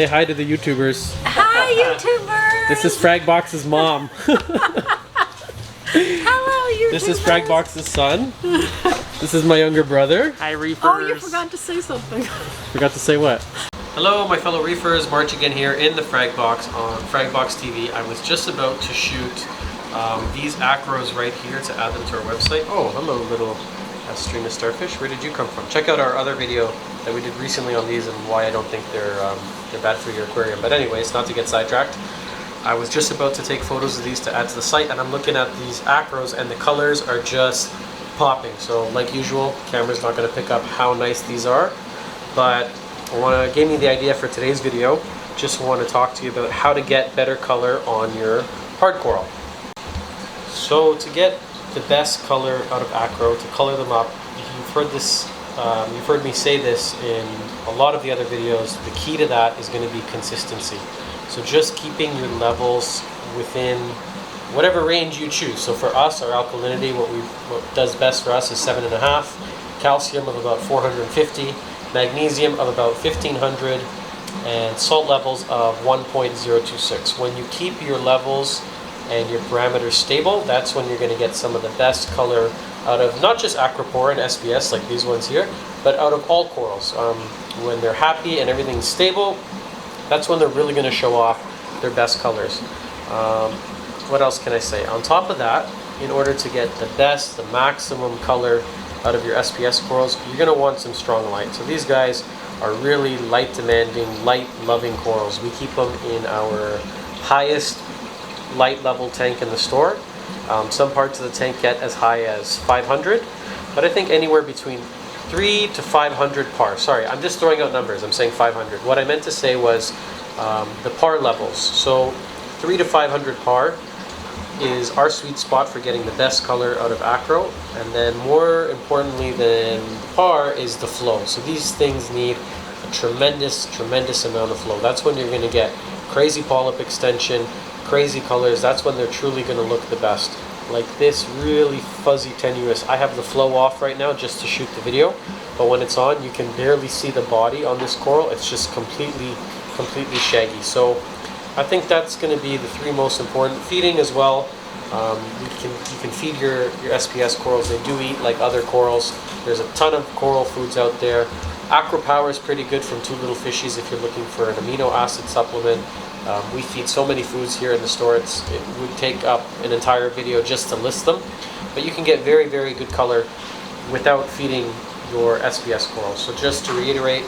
Say hi to the YouTubers. Hi, YouTubers! This is Fragbox's mom. Hello, YouTubers! This is Fragbox's son. This is my younger brother. Hi, Reefers. Oh, you forgot to say something. Forgot to say what? Hello, my fellow Reefers. March again here in the Fragbox on Fragbox TV. I was just about to shoot these acros right here to add them to our website. Oh, hello, little stream of starfish. Where did you come from? Check out our other video that we did recently on these and why I don't think they're bad for your aquarium. But anyways, not to get sidetracked, I was just about to take photos of these to add to the site, and I'm looking at these acros and the colors are just popping. So like usual, camera's not going to pick up how nice these are, but gave me the idea for today's video. Just want to talk to you about how to get better color on your hard coral. So to get the best color out of acro, to color them up, you've heard this, you've heard me say this in a lot of the other videos. The key to that is going to be consistency. So just keeping your levels within whatever range you choose. So for us, our alkalinity, what does best for us is 7.5, calcium of about 450, magnesium of about 1500, and salt levels of 1.026. When you keep your levels and your parameters stable, that's when you're going to get some of the best color out of not just Acropora and SPS like these ones here, but out of all corals. When they're happy and everything's stable, that's when they're really going to show off their best colors. What else can I say? On top of that, in order to get the best, the maximum color out of your SPS corals, you're going to want some strong light. So these guys are really light demanding, light loving corals. We keep them in our highest light level tank in the store. Some parts of the tank get as high as 500, but I think anywhere between 3 to 500 par. Sorry, I'm just throwing out numbers. I'm saying 500. What I meant to say was the par levels. So 3 to 500 par is our sweet spot for getting the best color out of acro, and then more importantly than par is the flow. So these things need a tremendous amount of flow. That's when you're going to get crazy polyp extension, crazy colors. That's when they're truly going to look the best. Like this really fuzzy, tenuous. I have the flow off right now just to shoot the video, but when it's on, you can barely see the body on this coral. It's just completely shaggy. So I think that's going to be the three most important. Feeding as well. You can feed your SPS corals. They do eat like other corals. There's a ton of coral foods out there. Acropora is pretty good from Two Little Fishies if you're looking for an amino acid supplement. We feed so many foods here in the store, it would take up an entire video just to list them. But you can get very good color without feeding your SPS corals. So just to reiterate,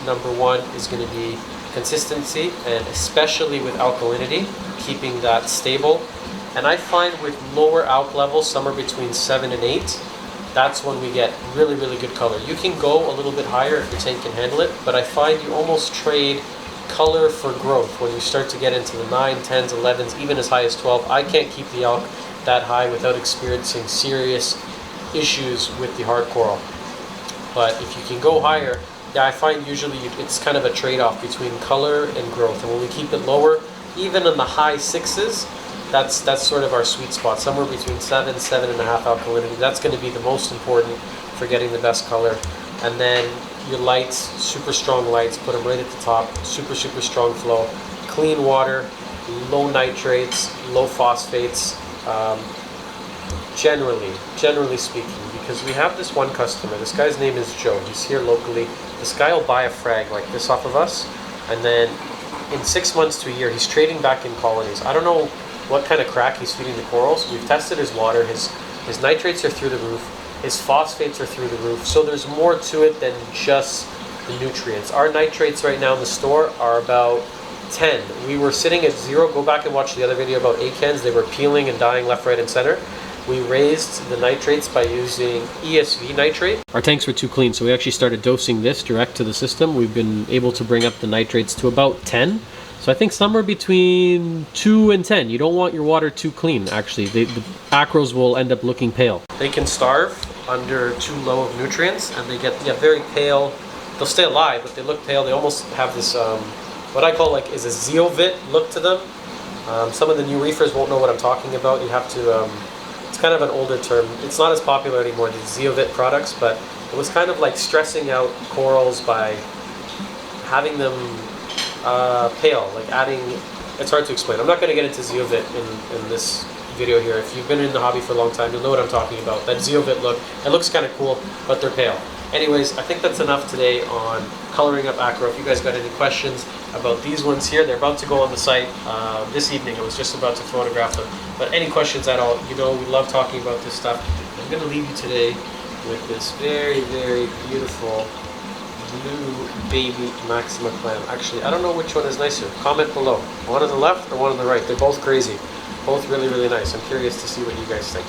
number one is going to be consistency, and especially with alkalinity, keeping that stable. And I find with lower alk levels, somewhere between 7 and 8, that's when we get really good color. You can go a little bit higher if your tank can handle it, but I find you almost trade color for growth when you start to get into the 9, 10s, 11s, even as high as 12. I can't keep the alk that high without experiencing serious issues with the hard coral. But if you can go higher, yeah, I find usually it's kind of a trade-off between color and growth. And when we keep it lower, even in the high 6s, that's sort of our sweet spot, somewhere between 7, 7.5 alkalinity. That's going to be the most important for getting the best color. And then your lights, super strong lights, put them right at the top, super strong flow, clean water, low nitrates, low phosphates, generally speaking, because we have this one customer, this guy's name is Joe, he's here locally. This guy will buy a frag like this off of us, and then in 6 months to a year, he's trading back in colonies. I don't know what kind of crack he's feeding the corals. We've tested his water, his nitrates are through the roof, his phosphates are through the roof, so there's more to it than just the nutrients. Our nitrates right now in the store are about 10. We were sitting at 0. Go back and watch the other video about acans. They were peeling and dying left, right, and center. We raised the nitrates by using ESV nitrate. Our tanks were too clean, so we actually started dosing this direct to the system. We've been able to bring up the nitrates to about 10. So I think somewhere between 2 and 10. You don't want your water too clean, actually. The acros will end up looking pale. They can starve under too low of nutrients, and they get very pale. They'll stay alive, but they look pale. They almost have this, what I call is a zeolite look to them. Some of the new reefers won't know what I'm talking about. You have to, it's kind of an older term. It's not as popular anymore, the zeolite products, but it was kind of like stressing out corals by having them pale, like adding, it's hard to explain. I'm not going to get into Zeovit in this video here. If you've been in the hobby for a long time, you'll know what I'm talking about. That Zeovit look, it looks kind of cool, but they're pale. Anyways, I think that's enough today on coloring up Acro. If you guys got any questions about these ones here, they're about to go on the site this evening. I was just about to photograph them. But any questions at all, you know we love talking about this stuff. I'm going to leave you today with this very, very beautiful blue baby Maxima clam. Actually, I don't know which one is nicer. Comment below. One on the left or one on the right. They're both crazy. Both really, really nice. I'm curious to see what you guys think.